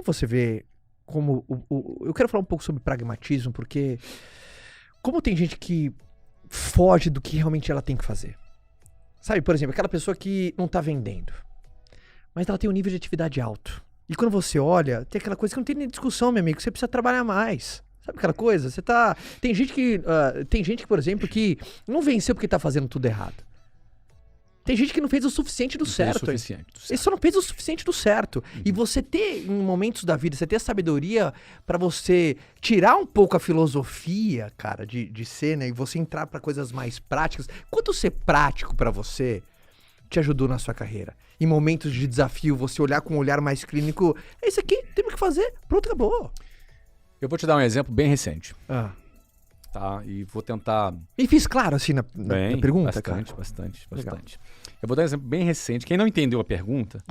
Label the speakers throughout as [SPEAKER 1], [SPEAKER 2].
[SPEAKER 1] você vê como... eu quero falar um pouco sobre pragmatismo, porque como tem gente que foge do que realmente ela tem que fazer. Sabe, por exemplo, aquela pessoa que não tá vendendo, mas ela tem um nível de atividade alto. E quando você olha, tem aquela coisa que não tem nem discussão, meu amigo, você precisa trabalhar mais. Sabe aquela coisa? Você tá... Tem gente que, por exemplo, que não venceu porque tá fazendo tudo errado. Tem gente que não fez o suficiente do certo. Ele só não fez o suficiente do certo. E você ter, em momentos da vida, você ter a sabedoria pra você tirar um pouco a filosofia, cara, de ser, né? E você entrar pra coisas mais práticas. Quanto ser prático pra você te ajudou na sua carreira? Em momentos de desafio, você olhar com um olhar mais clínico. É isso aqui, temos que fazer. Pronto, acabou.
[SPEAKER 2] Eu vou te dar um exemplo bem recente. Tá? E vou tentar...
[SPEAKER 1] E fiz claro, assim, na pergunta,
[SPEAKER 2] bastante. Eu vou dar um exemplo bem recente. Quem não entendeu a pergunta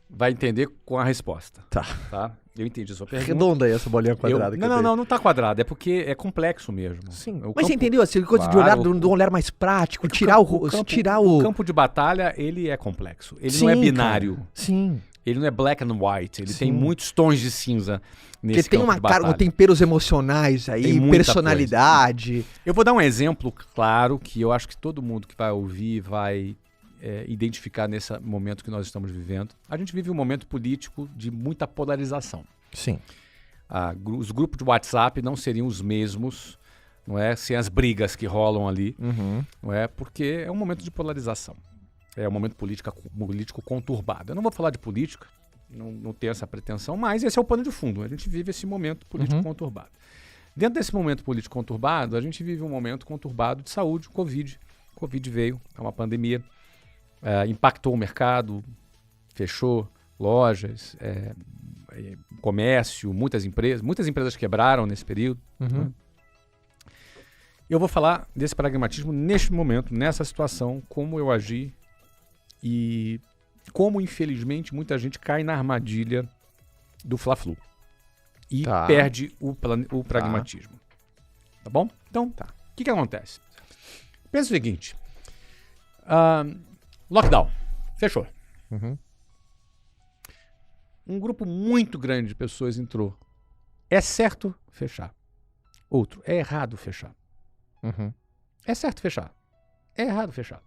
[SPEAKER 2] vai entender com a resposta. Tá? Eu entendi a sua pergunta.
[SPEAKER 1] Redonda aí essa bolinha quadrada.
[SPEAKER 2] Não tá quadrada. É porque é complexo mesmo.
[SPEAKER 1] Sim. Mas você entendeu? Assim, coisa de olhar de um olhar mais prático, tirar o
[SPEAKER 2] campo de batalha, ele é complexo. Ele não é binário.
[SPEAKER 1] Cara. Sim.
[SPEAKER 2] Ele não é black and white. Ele tem muitos tons de cinza nesse
[SPEAKER 1] campo
[SPEAKER 2] de batalha.
[SPEAKER 1] Porque tem temperos emocionais aí, personalidade.
[SPEAKER 2] Eu vou dar um exemplo claro que eu acho que todo mundo que vai ouvir vai identificar nesse momento que nós estamos vivendo. A gente vive um momento político de muita polarização.
[SPEAKER 1] Sim.
[SPEAKER 2] Os grupos de WhatsApp não seriam os mesmos, não é? Sem as brigas que rolam ali, não é? Porque é um momento de polarização. É um momento político conturbado. Eu não vou falar de política, não tenho essa pretensão, mas esse é o pano de fundo. A gente vive esse momento político conturbado. Dentro desse momento político conturbado, a gente vive um momento conturbado de saúde, Covid. Covid veio, é uma pandemia, impactou o mercado, fechou lojas, comércio, muitas empresas quebraram nesse período. Né? Eu vou falar desse pragmatismo neste momento, nessa situação, como eu agi e como, infelizmente, muita gente cai na armadilha do Fla-Flu e perde o pragmatismo. Tá bom? Então, o que acontece? Pensa o seguinte, lockdown, fechou. Um grupo muito grande de pessoas entrou. É certo fechar. Outro, é errado fechar. É certo fechar. É errado fechar.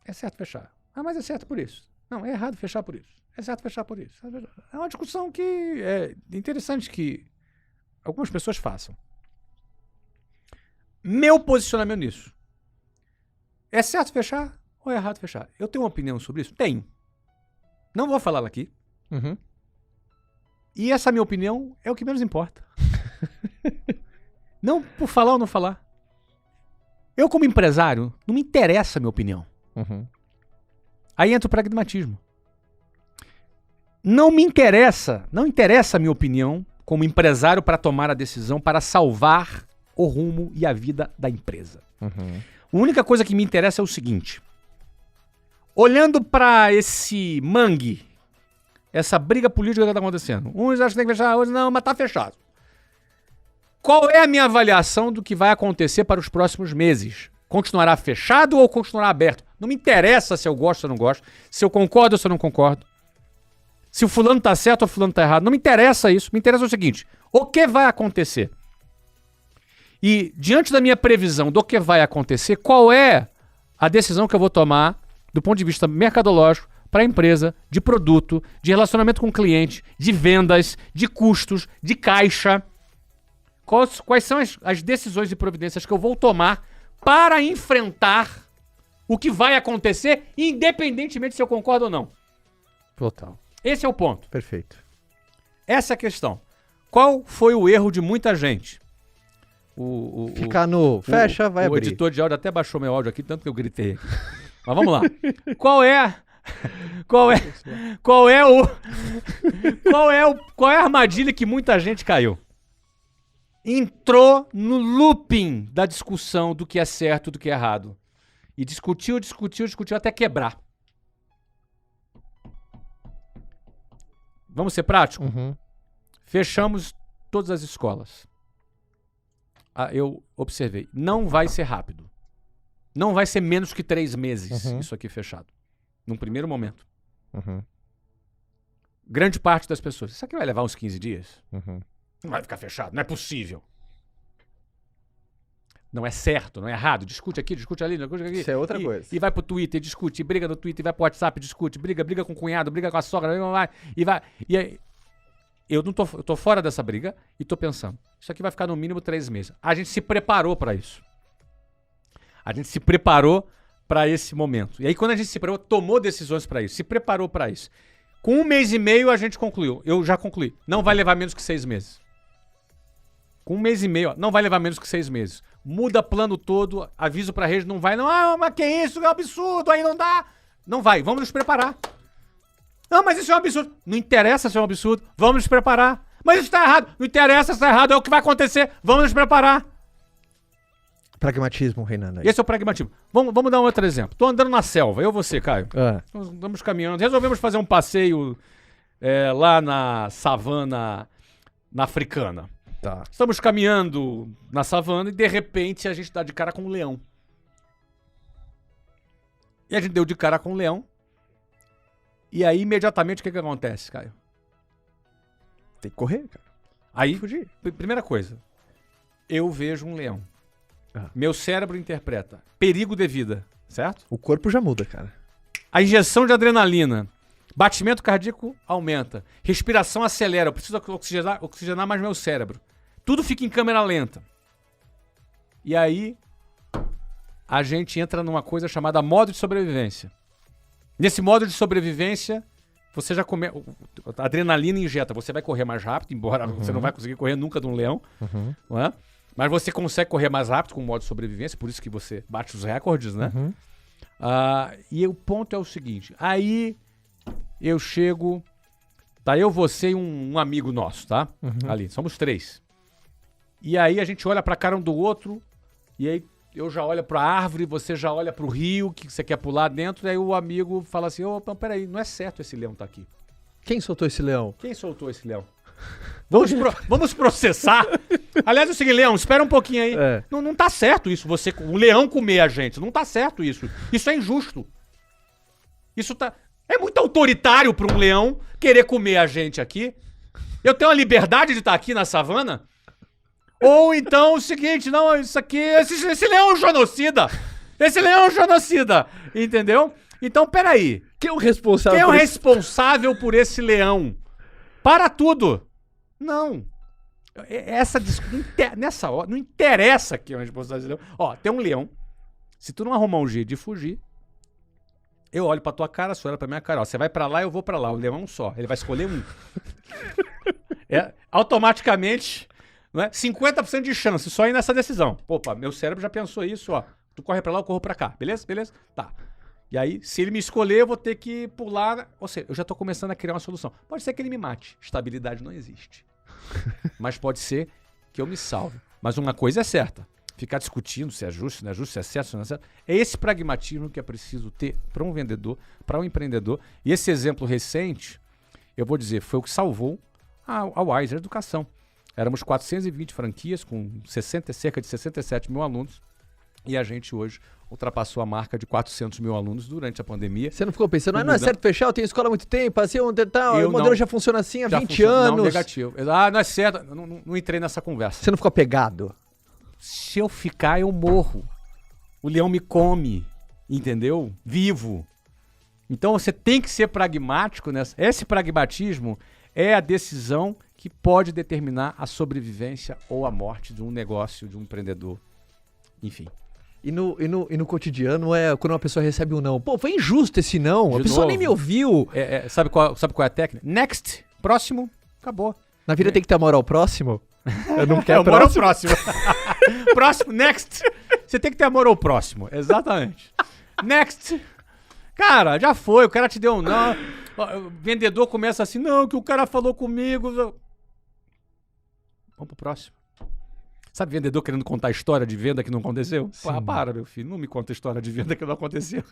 [SPEAKER 2] É certo fechar. Mas é certo por isso. Não, é errado fechar por isso. É certo fechar por isso. É uma discussão que é interessante que algumas pessoas façam. Meu posicionamento nisso. É certo fechar ou é errado fechar? Eu tenho uma opinião sobre isso? Tenho. Não vou falar aqui. E essa minha opinião é o que menos importa. Não por falar ou não falar. Eu, como empresário, não me interessa a minha opinião. Aí entra o pragmatismo. Não interessa a minha opinião como empresário para tomar a decisão para salvar o rumo e a vida da empresa. A única coisa que me interessa é o seguinte. Olhando para esse mangue, essa briga política que está acontecendo. Uns acham que tem que fechar, outros não, mas está fechado. Qual é a minha avaliação do que vai acontecer para os próximos meses? Continuará fechado ou continuará aberto? Não me interessa se eu gosto ou não gosto, se eu concordo ou se eu não concordo, se o fulano está certo ou o fulano está errado. Não me interessa isso. Me interessa o seguinte, o que vai acontecer? E diante da minha previsão do que vai acontecer, qual é a decisão que eu vou tomar do ponto de vista mercadológico para a empresa, de produto, de relacionamento com o cliente, de vendas, de custos, de caixa? Quais são as decisões e providências que eu vou tomar para enfrentar o que vai acontecer, independentemente se eu concordo ou não?
[SPEAKER 1] Total.
[SPEAKER 2] Esse é o ponto.
[SPEAKER 1] Perfeito.
[SPEAKER 2] Essa é a questão. Qual foi o erro de muita gente?
[SPEAKER 1] Ficar no fecha, vai abrir.
[SPEAKER 2] O editor de áudio até baixou meu áudio aqui, tanto que eu gritei. Mas vamos lá. Qual é a armadilha que muita gente caiu? Entrou no looping da discussão do que é certo e do que é errado. E discutiu até quebrar. Vamos ser práticos? Fechamos todas as escolas. Eu observei. Não vai ser rápido. Não vai ser menos que 3 meses isso aqui fechado. Num primeiro momento. grande parte das pessoas, isso aqui vai levar uns 15 dias?
[SPEAKER 1] Uhum.
[SPEAKER 2] Não vai ficar fechado, não é possível. Não é certo, não é errado. Discute aqui, discute ali, discute aqui.
[SPEAKER 1] Isso é outra coisa.
[SPEAKER 2] E vai pro Twitter, discute, briga no Twitter, vai pro WhatsApp, discute, briga com o cunhado, briga com a sogra, e aí, eu tô fora dessa briga e tô pensando, isso aqui vai ficar no mínimo 3 meses. A gente se preparou pra isso. A gente se preparou pra esse momento. E aí quando a gente se preparou, tomou decisões pra isso, se preparou pra isso. Com 1 mês e meio a gente concluiu. Eu já concluí. Não vai levar menos que 6 meses. Com 1 mês e meio, ó, não vai levar menos que 6 meses. Muda plano todo, aviso pra rede, não vai, não. Ah, mas que isso, é um absurdo, aí não dá. Não vai, vamos nos preparar. Não, mas isso é um absurdo. Não interessa se é um absurdo, vamos nos preparar. Mas isso tá errado, não interessa se tá errado, é o que vai acontecer, vamos nos preparar.
[SPEAKER 1] Pragmatismo reinando aí.
[SPEAKER 2] Esse é o pragmatismo. Vamos dar um outro exemplo. Tô andando na selva, eu e você, Caio. Nós andamos caminhando, resolvemos fazer um passeio lá na savana africana.
[SPEAKER 1] Tá.
[SPEAKER 2] Estamos caminhando na savana e de repente a gente dá de cara com um leão. E a gente deu de cara com um leão. E aí imediatamente o que acontece, Caio?
[SPEAKER 1] Tem que correr, cara.
[SPEAKER 2] Aí,
[SPEAKER 1] Fugir.
[SPEAKER 2] primeira coisa, eu vejo um leão.
[SPEAKER 1] Ah.
[SPEAKER 2] Meu cérebro interpreta perigo de vida, certo?
[SPEAKER 1] O corpo já muda, cara.
[SPEAKER 2] A injeção de adrenalina. Batimento cardíaco aumenta. Respiração acelera. Eu preciso oxigenar mais meu cérebro. Tudo fica em câmera lenta. E aí, a gente entra numa coisa chamada modo de sobrevivência. Nesse modo de sobrevivência, você já come... A adrenalina injeta. Você vai correr mais rápido, embora você não vai conseguir correr nunca de um leão. Não é? Mas você consegue correr mais rápido com o modo de sobrevivência. Por isso que você bate os recordes, né? E o ponto é o seguinte. Aí... Eu chego, tá eu, você e um amigo nosso, tá? Ali, somos 3. E aí a gente olha pra cara um do outro, e aí eu já olho pra árvore, você já olha pro rio, que você quer pular dentro, e aí o amigo fala assim, opa, peraí, não é certo esse leão tá aqui.
[SPEAKER 1] Quem soltou esse leão?
[SPEAKER 2] Quem soltou esse leão? Vamos processar. Aliás, é o seguinte, leão, espera um pouquinho aí. Não tá certo isso, o leão comer a gente, não tá certo isso. Isso é injusto. Isso tá... É muito autoritário para um leão querer comer a gente aqui. Eu tenho a liberdade de estar aqui na savana? Ou então o seguinte, não, isso aqui, esse leão é um genocida. Esse leão é um genocida, entendeu? Então, peraí.
[SPEAKER 1] Quem é o responsável?
[SPEAKER 2] Quem é o responsável por esse leão? Para tudo. Não. Nessa hora, não interessa quem é o responsável desse leão. Ó, tem um leão. Se tu não arrumar um jeito de fugir, eu olho pra tua cara, você olha pra minha cara. Ó, você vai pra lá, eu vou pra lá. O leão é um só. Ele vai escolher um. Automaticamente, não é? 50% de chance só ir nessa decisão. Opa, meu cérebro já pensou isso, ó. Tu corre pra lá, eu corro pra cá. Beleza? Beleza? Tá. E aí, se ele me escolher, eu vou ter que pular. Ou seja, eu já tô começando a criar uma solução. Pode ser que ele me mate. Estabilidade não existe. Mas pode ser que eu me salve. Mas uma coisa é certa. Ficar discutindo se é justo, se não é justo, se é certo, se não é certo. É esse pragmatismo que é preciso ter para um vendedor, para um empreendedor. E esse exemplo recente, eu vou dizer, foi o que salvou a Wiser Educação. Éramos 420 franquias com cerca de 67 mil alunos. E a gente hoje ultrapassou a marca de 400 mil alunos durante a pandemia.
[SPEAKER 1] Você não ficou pensando, não é certo fechar, eu tenho escola há muito tempo, assim, o modelo já funciona assim há 20 anos.
[SPEAKER 2] Não, negativo. Ah, não é certo. Não entrei nessa conversa.
[SPEAKER 1] Você não ficou apegado?
[SPEAKER 2] Se eu ficar, eu morro. O leão me come, entendeu? Vivo. Então você tem que ser pragmático nessa. Esse pragmatismo é a decisão que pode determinar a sobrevivência ou a morte de um negócio, de um empreendedor. Enfim.
[SPEAKER 1] E no cotidiano é quando uma pessoa recebe um não. Pô, foi injusto esse não. A pessoa nem me ouviu.
[SPEAKER 2] Sabe qual é a técnica? Next. Próximo. Acabou.
[SPEAKER 1] Na vida tem que ter amor ao próximo. Eu não quero
[SPEAKER 2] amor ao próximo. Próximo. Next. Você tem que ter amor ao próximo. Exatamente. Next. Cara, já foi. O cara te deu um não. O vendedor começa assim, não, que o cara falou comigo. Vamos pro próximo. Sabe vendedor querendo contar história de venda que não aconteceu? Pô, para, meu filho, não me conta história de venda que não aconteceu.